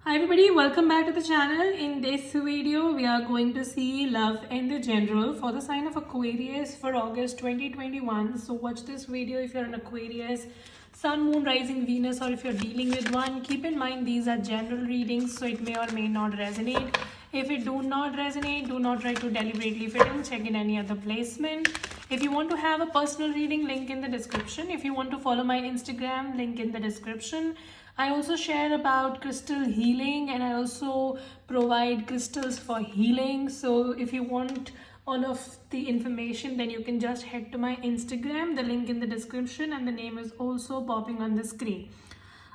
Hi everybody, welcome back to the channel. In this video, we are going to see love in the general for the sign of Aquarius for August 2021. So watch this video if you're an Aquarius, Sun, Moon, Rising, Venus, or if you're dealing with one. Keep in mind these are general readings, so it may or may not resonate. If it do not resonate, do not try to deliberately fit in. Check in any other placement. If you want to have a personal reading, link in the description. If you want to follow my Instagram, link in the description. I also share about crystal healing and I also provide crystals for healing. So if you want all of the information, then you can just head to my Instagram, the link in the description, and the name is also popping on the screen.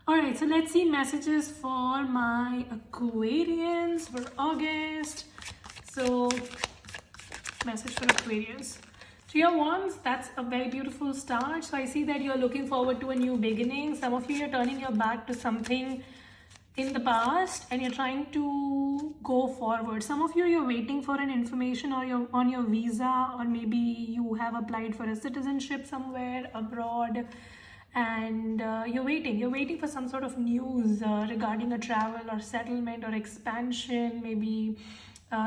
Alright, so let's see messages for my Aquarians for August. So, message for Aquarians. Three of Wands, that's a very beautiful start. So I see that you're looking forward to a new beginning. Some of you are turning your back to something in the past and you're trying to go forward. Some of you, you're waiting for an information or you're on your visa, or maybe you have applied for a citizenship somewhere abroad and you're waiting for some sort of news regarding a travel or settlement or expansion. Maybe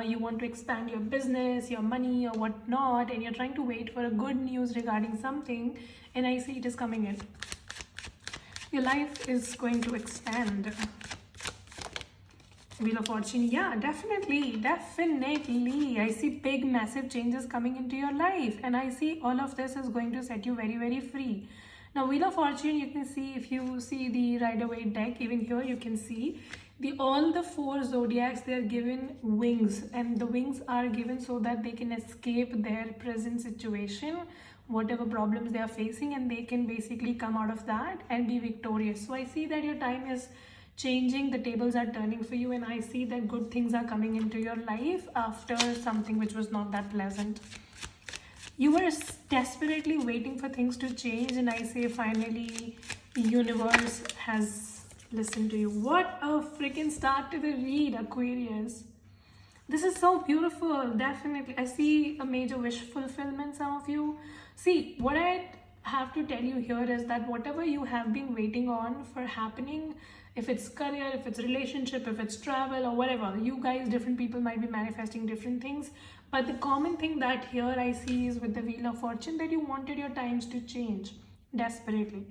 you want to expand your business, your money, or whatnot, and you're trying to wait for a good news regarding something, and I see it is coming in. Your life is going to expand. Wheel of Fortune, yeah, definitely. I see big, massive changes coming into your life, and I see all of this is going to set you very, very free. Now, Wheel of Fortune, you can see, if you see the Rider-Waite deck, even here you can see all the four zodiacs, they are given wings, and the wings are given so that they can escape their present situation, whatever problems they are facing, and they can basically come out of that and be victorious. So I see that your time is changing, the tables are turning for you, and I see that good things are coming into your life after something which was not that pleasant. You were desperately waiting for things to change, and I say finally the universe has listened to you. What a freaking start to the read, Aquarius. This is so beautiful. Definitely, I see a major wish fulfillment. Some of you see, what I have to tell you here is that whatever you have been waiting on for happening, if it's career, if it's relationship, if it's travel, or whatever, you guys, different people might be manifesting different things, but the common thing that here I see is with the Wheel of Fortune, that you wanted your times to change desperately.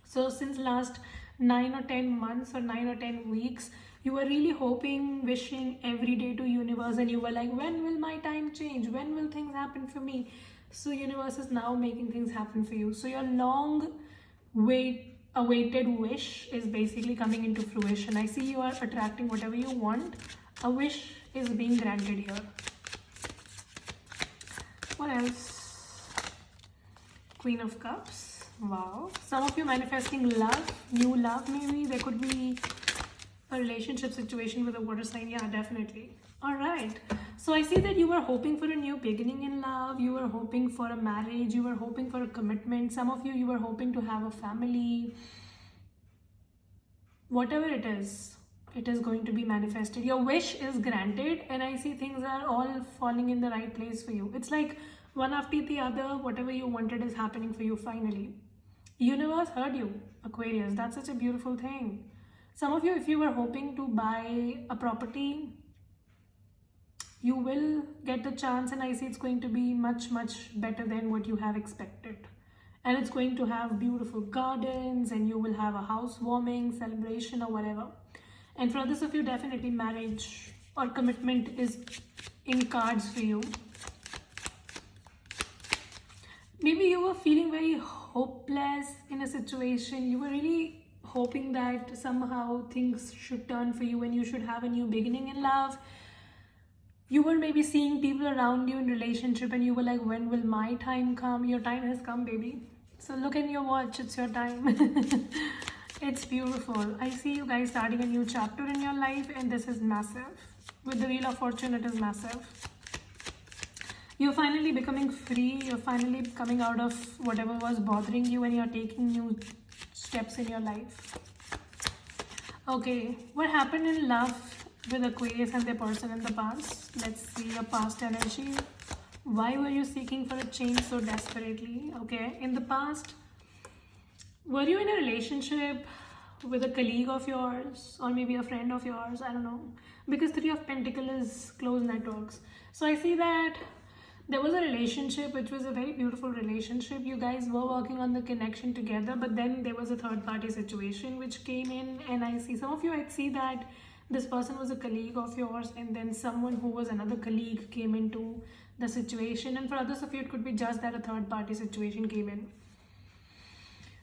So since last 9 or 10 months or 9 or 10 weeks, you were really hoping, wishing every day to universe, and you were like, when will my time change? When will things happen for me? So universe is now making things happen for you. So your long awaited wish is basically coming into fruition. I see you are attracting whatever you want. A wish is being granted here. What else? Queen of Cups. Wow. Some of you manifesting love, new love maybe. There could be a relationship situation with a water sign. Yeah, definitely. All right. So I see that you were hoping for a new beginning in love. You were hoping for a marriage. You were hoping for a commitment. Some of you, you were hoping to have a family. Whatever it is going to be manifested. Your wish is granted, and I see things are all falling in the right place for you. It's like one after the other, whatever you wanted is happening for you finally. Universe heard you, Aquarius. That's such a beautiful thing. Some of you, if you were hoping to buy a property, you will get the chance, and I see it's going to be much, much better than what you have expected. And it's going to have beautiful gardens, and you will have a housewarming celebration or whatever. And for others of you, definitely marriage or commitment is in cards for you. Maybe you were feeling very hopeless in a situation. You were really hoping that somehow things should turn for you and you should have a new beginning in love. You were maybe seeing people around you in relationship and you were like, when will my time come? Your time has come, baby. So look in your watch, it's your time. It's beautiful. I see you guys starting a new chapter in your life, and this is massive. With the Wheel of Fortune, it is massive. You're finally becoming free. You're finally coming out of whatever was bothering you, and you're taking new steps in your life. Okay, what happened in love with Aquarius and their person in the past? Let's see your past energy. Why were you seeking for a change so desperately? Okay, in the past, were you in a relationship with a colleague of yours or maybe a friend of yours, I don't know, because Three of Pentacles is close networks. So I see that there was a relationship which was a very beautiful relationship. You guys were working on the connection together, but then there was a third party situation which came in, and I see some of you, I'd see that this person was a colleague of yours, and then someone who was another colleague came into the situation, and for others of you it could be just that a third party situation came in.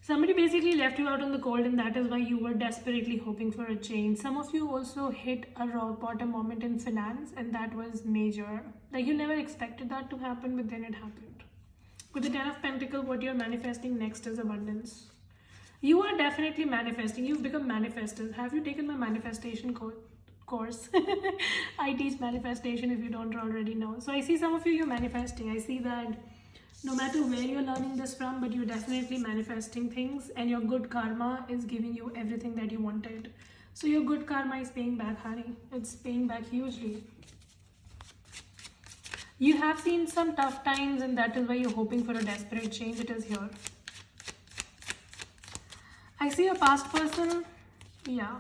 Somebody basically left you out in the cold, and that is why you were desperately hoping for a change. Some of you also hit a rock bottom moment in finance, and that was major. Like, you never expected that to happen, but then it happened. With the Ten of Pentacles, what you're manifesting next is abundance. You are definitely manifesting. You've become manifestors. Have you taken my manifestation course? I teach manifestation if you don't already know. So I see some of you, you're manifesting. I see that no matter where you're learning this from, but you're definitely manifesting things, and your good karma is giving you everything that you wanted. So your good karma is paying back, honey. It's paying back hugely. You have seen some tough times, and that is why you're hoping for a desperate change. It is here. I see a past person. Yeah.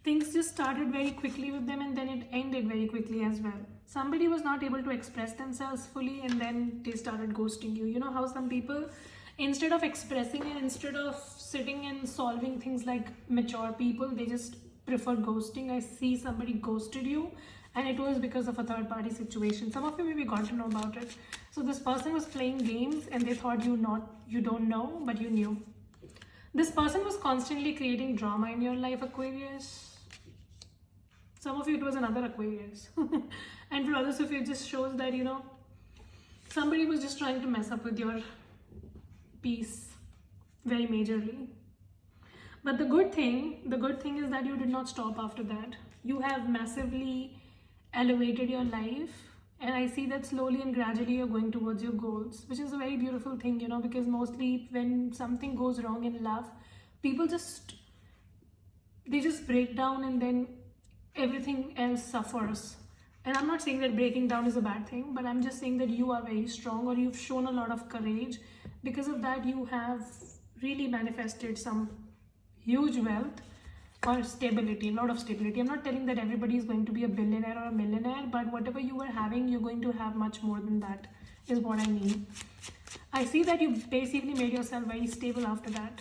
Things just started very quickly with them, and then it ended very quickly as well. Somebody was not able to express themselves fully, and then they started ghosting you. You know how some people, instead of expressing it, instead of sitting and solving things like mature people, they just prefer ghosting. I see somebody ghosted you, and it was because of a third party situation. Some of you maybe got to know about it. So this person was playing games, and they thought you don't know, but you knew. This person was constantly creating drama in your life, Aquarius. Some of you, it was another Aquarius. And for others of you, it just shows that, you know, somebody was just trying to mess up with your peace very majorly. But the good thing is that you did not stop after that. You have massively elevated your life. And I see that slowly and gradually you're going towards your goals, which is a very beautiful thing, you know, because mostly when something goes wrong in love, people just break down, and then everything else suffers. And I'm not saying that breaking down is a bad thing, but I'm just saying that you are very strong, or you've shown a lot of courage. Because of that, you have really manifested some huge wealth or stability, a lot of stability. I'm not telling that everybody is going to be a billionaire or a millionaire, but whatever you were having, you're going to have much more than that, is what I mean. I see that you basically made yourself very stable after that.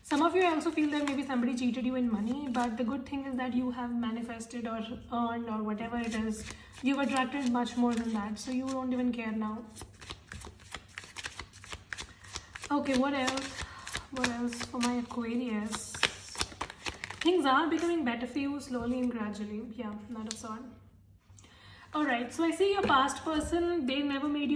Some of you also feel that maybe somebody cheated you in money, but the good thing is that you have manifested or earned or whatever it is. You've attracted much more than that, so you don't even care now. Okay, what else? What else for my Aquarius? Things are becoming better for you slowly and gradually. Yeah, Knight of Swords. Alright, so I see your past person, they never made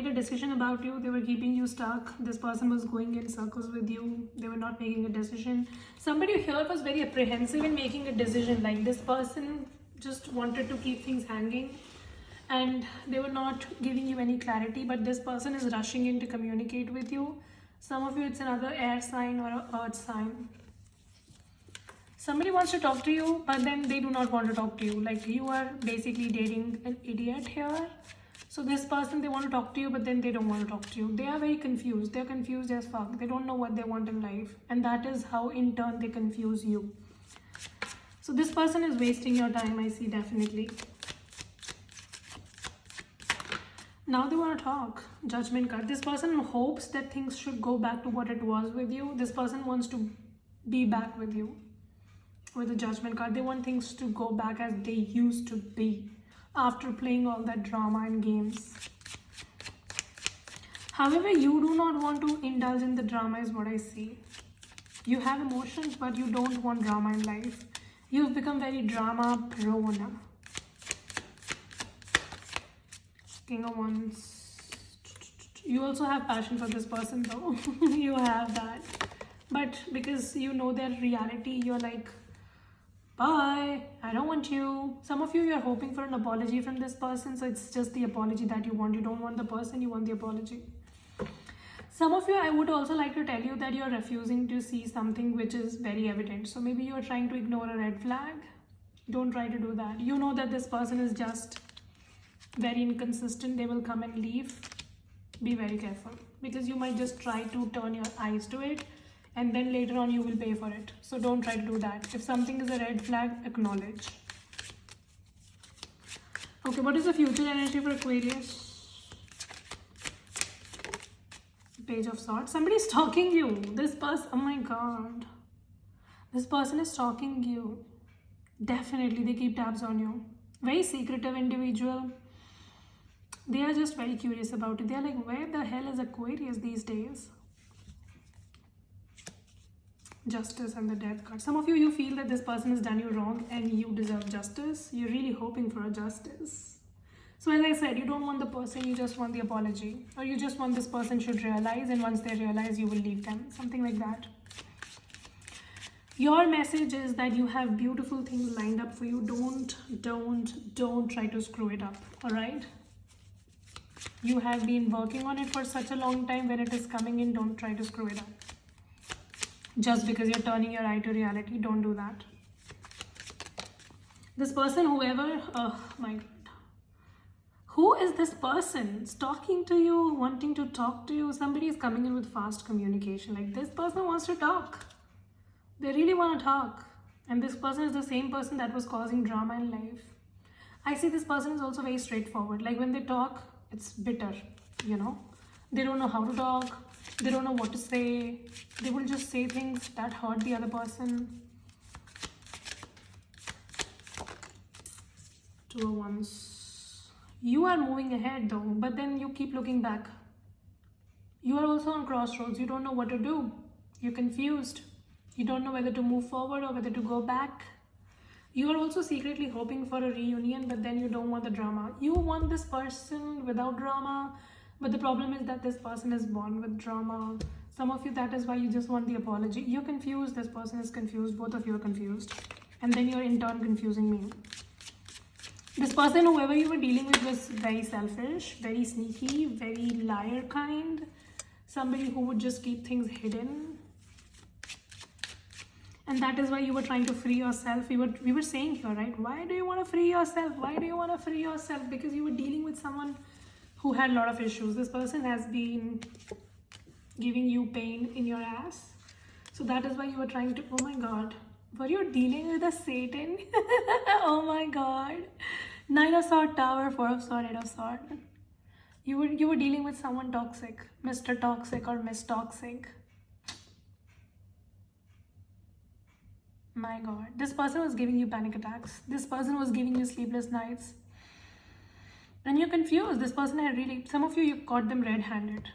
a decision about you. They were keeping you stuck. This person was going in circles with you. They were not making a decision. Somebody here was very apprehensive in making a decision. Like, this person just wanted to keep things hanging, and they were not giving you any clarity, but this person is rushing in to communicate with you. Some of you, it's another air sign or an earth sign. Somebody wants to talk to you, but then they do not want to talk to you. Like, you are basically dating an idiot here. So this person, they want to talk to you, but then they don't want to talk to you. They are very confused. They're confused as fuck. They don't know what they want in life. And that is how, in turn, they confuse you. So this person is wasting your time, I see, definitely. Now they want to talk. Judgment card. This person hopes that things should go back to what it was with you. This person wants to be back with you. With the Judgment card, they want things to go back as they used to be after playing all that drama and games. However, you do not want to indulge in the drama, is what I see. You have emotions, but you don't want drama in life. You've become very drama prone. King of Wands. You also have passion for this person, though. You have that. But because you know their reality, you're like, bye, I don't want you. Some of you, you're hoping for an apology from this person, so it's just the apology that you want. You don't want the person, you want the apology. Some of you, I would also like to tell you that you're refusing to see something which is very evident. So maybe you're trying to ignore a red flag. Don't try to do that. You know that this person is just very inconsistent. They will come and leave. Be very careful, because you might just try to turn your eyes to it, and then later on you will pay for it. So don't try to do that. If something is a red flag, acknowledge. Okay, what is the future energy for Aquarius? Page of Swords. Somebody is stalking you. This person, oh my god. This person is stalking you. Definitely, they keep tabs on you. Very secretive individual. They are just very curious about it. They are like, where the hell is Aquarius these days? Justice and the Death card. Some of you feel that this person has done you wrong and you deserve justice. You're really hoping for a justice. So as I said, you don't want the person, you just want the apology. Or you just want this person should realize, and once they realize, you will leave them. Something like that. Your message is that you have beautiful things lined up for you. Don't try to screw it up. Alright? You have been working on it for such a long time. When it is coming in, don't try to screw it up. Just because you're turning your eye to reality, don't do that. This person, whoever, oh my god. Who is this person? Stalking to you, wanting to talk to you. Somebody is coming in with fast communication. Like, this person wants to talk. They really want to talk. And this person is the same person that was causing drama in life. I see this person is also very straightforward. Like, when they talk, it's bitter, you know. They don't know how to talk. They don't know what to say. They will just say things that hurt the other person. Two of Wands. You are moving ahead though, but then you keep looking back. You are also on crossroads. You don't know what to do. You're confused. You don't know whether to move forward or whether to go back. You are also secretly hoping for a reunion, but then you don't want the drama. You want this person without drama, but the problem is that this person is born with drama. Some of you, that is why you just want the apology. You're confused. This person is confused. Both of you are confused. And then you're in turn confusing me. This person, whoever you were dealing with, was very selfish, very sneaky, very liar kind. Somebody who would just keep things hidden. And that is why you were trying to free yourself. We were saying here, right? Why do you want to free yourself? Why do you want to free yourself? Because you were dealing with someone who had a lot of issues. This person has been giving you pain in your ass. So that is why you were trying to, oh my god. Were you dealing with a Satan? Oh my god. Nine of Swords, Tower, Four of Swords, Eight of Swords. You were dealing with someone toxic. Mr. Toxic or Miss Toxic. My god. This person was giving you panic attacks. This person was giving you sleepless nights. And you're confused. This person had really... Some of you caught them red-handed.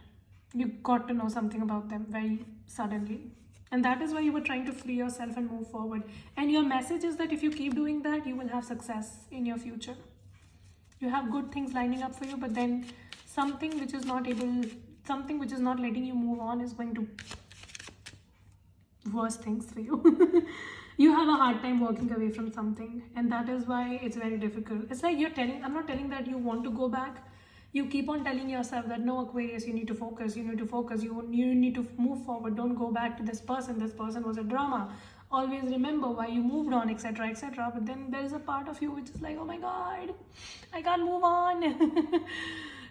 You got to know something about them very suddenly. And that is why you were trying to free yourself and move forward. And your message is that if you keep doing that, you will have success in your future. You have good things lining up for you, but then something which is not letting you move on is going to worse things for you. You have a hard time walking away from something, and that is why it's very difficult. It's like I'm not telling that you want to go back. You keep on telling yourself that no, Aquarius, you need to focus, you need to move forward, don't go back to this person was a drama. Always remember why you moved on, etc, etc. But then there is a part of you which is like, oh my god, I can't move on.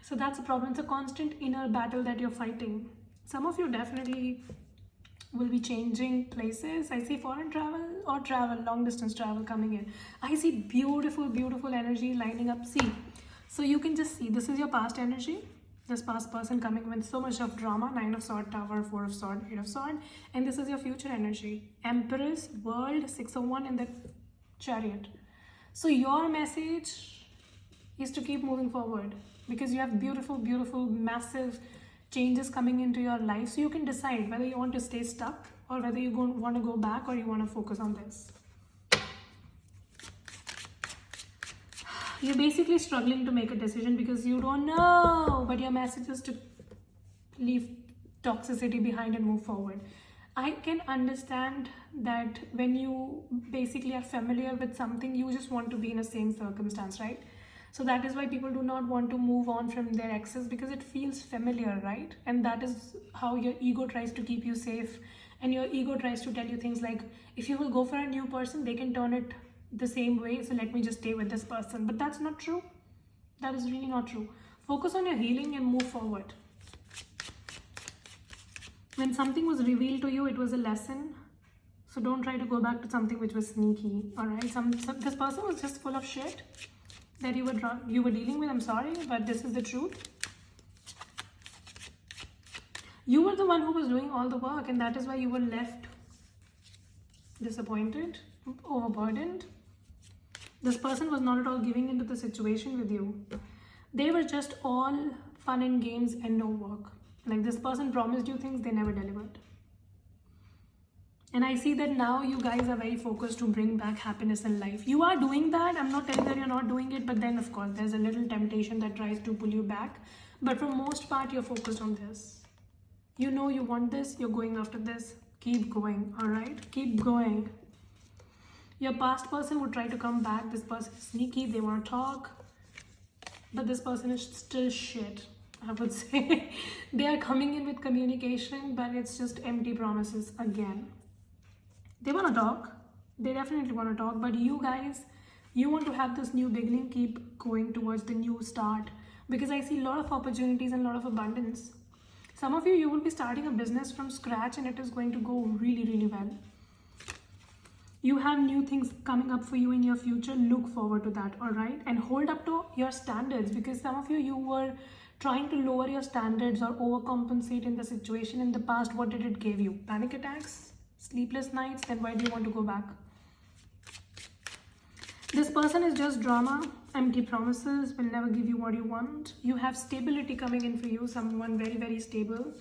So that's a problem. It's a constant inner battle that you're fighting. Some of you definitely will be changing places. I see foreign travel or long distance travel coming in. I see beautiful energy lining up. See, so you can just see, this is your past energy. This past person coming with so much of drama. Nine of Swords, Tower, Four of Swords, Eight of Swords. And this is your future energy. Empress, World, Six of Wands, and the Chariot. So your message is to keep moving forward. Because you have beautiful, massive changes coming into your life. So you can decide whether you want to stay stuck or whether you want to go back or you want to focus on this. You're basically struggling to make a decision because you don't know, but your message is to leave toxicity behind and move forward. I can understand that when you basically are familiar with something, you just want to be in the same circumstance, right? So that is why people do not want to move on from their exes, because it feels familiar, right? And that is how your ego tries to keep you safe. And your ego tries to tell you things like, if you will go for a new person, they can turn it the same way, so let me just stay with this person. But that's not true. That is really not true. Focus on your healing and move forward. When something was revealed to you, it was a lesson. So don't try to go back to something which was sneaky. All right. This person was just full of shit that you were dealing with. I'm sorry, but this is the truth. You were the one who was doing all the work, and that is why you were left disappointed, overburdened. This person was not at all giving into the situation with you. They were just all fun and games and no work. Like, this person promised you things, they never delivered. And I see that now you guys are very focused to bring back happiness in life. You are doing that. I'm not telling that you're not doing it, but then of course there's a little temptation that tries to pull you back. But for most part, you're focused on this. You know you want this, you're going after this. Keep going, all right? Keep going. Your past person would try to come back. This person is sneaky, they want to talk. But this person is still shit, I would say. They are coming in with communication, but it's just empty promises again. They want to talk. They definitely want to talk. But you guys, you want to have this new beginning. Keep going towards the new start. Because I see a lot of opportunities and a lot of abundance. Some of you will be starting a business from scratch and it is going to go really, really well. You have new things coming up for you in your future. Look forward to that, all right? And hold up to your standards, because some of you were trying to lower your standards or overcompensate in the situation in the past. What did it give you? Panic attacks? Sleepless nights? Then why do you want to go back? This person is just drama, empty promises, will never give you what you want. You have stability coming in for you, someone very, very stable.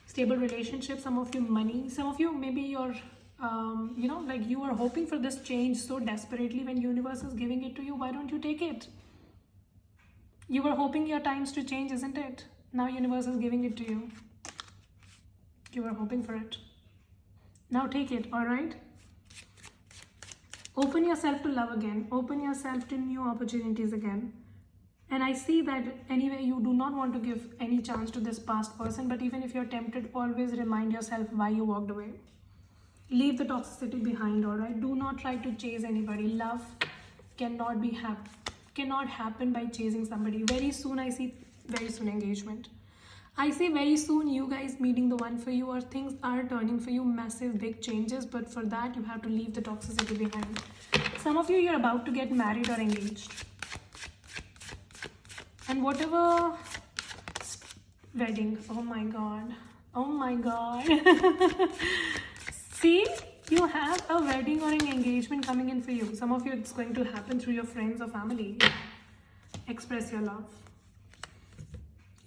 Stable relationship, some of you money, some of you maybe you're, like you are hoping for this change so desperately. When universe is giving it to you, why don't you take it? You were hoping your times to change, isn't it? Now universe is giving it to you. You were hoping for it. Now take it, all right? Open yourself to love again. Open yourself to new opportunities again. And I see that anyway, you do not want to give any chance to this past person. But even if you're tempted, always remind yourself why you walked away. Leave the toxicity behind, all right? Do not try to chase anybody. Love cannot happen by chasing somebody. Very soon, I see very soon engagement. I see very soon you guys meeting the one for you, or things are turning for you, massive big changes. But for that, you have to leave the toxicity behind. Some of you, you're about to get married or engaged. And whatever wedding, oh my God. See, you have a wedding or an engagement coming in for you. Some of you, it's going to happen through your friends or family. Express your love.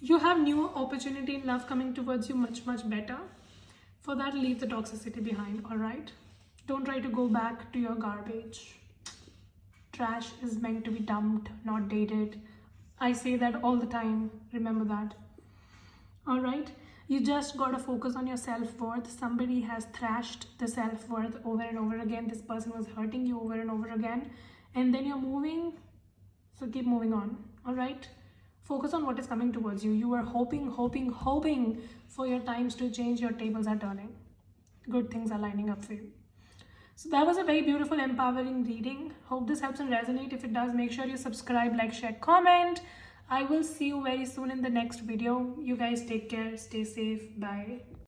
You have new opportunity in love coming towards you, much, much better. For that, leave the toxicity behind, all right? Don't try to go back to your garbage. Trash is meant to be dumped, not dated. I say that all the time. Remember that. All right? You just got to focus on your self-worth. Somebody has thrashed the self-worth over and over again. This person was hurting you over and over again. And then you're moving. So keep moving on, all right? Focus on what is coming towards you. You are hoping for your times to change. Your tables are turning. Good things are lining up for you. So that was a very beautiful, empowering reading. Hope this helps and resonate. If it does, make sure you subscribe, like, share, comment. I will see you very soon in the next video. You guys take care. Stay safe. Bye.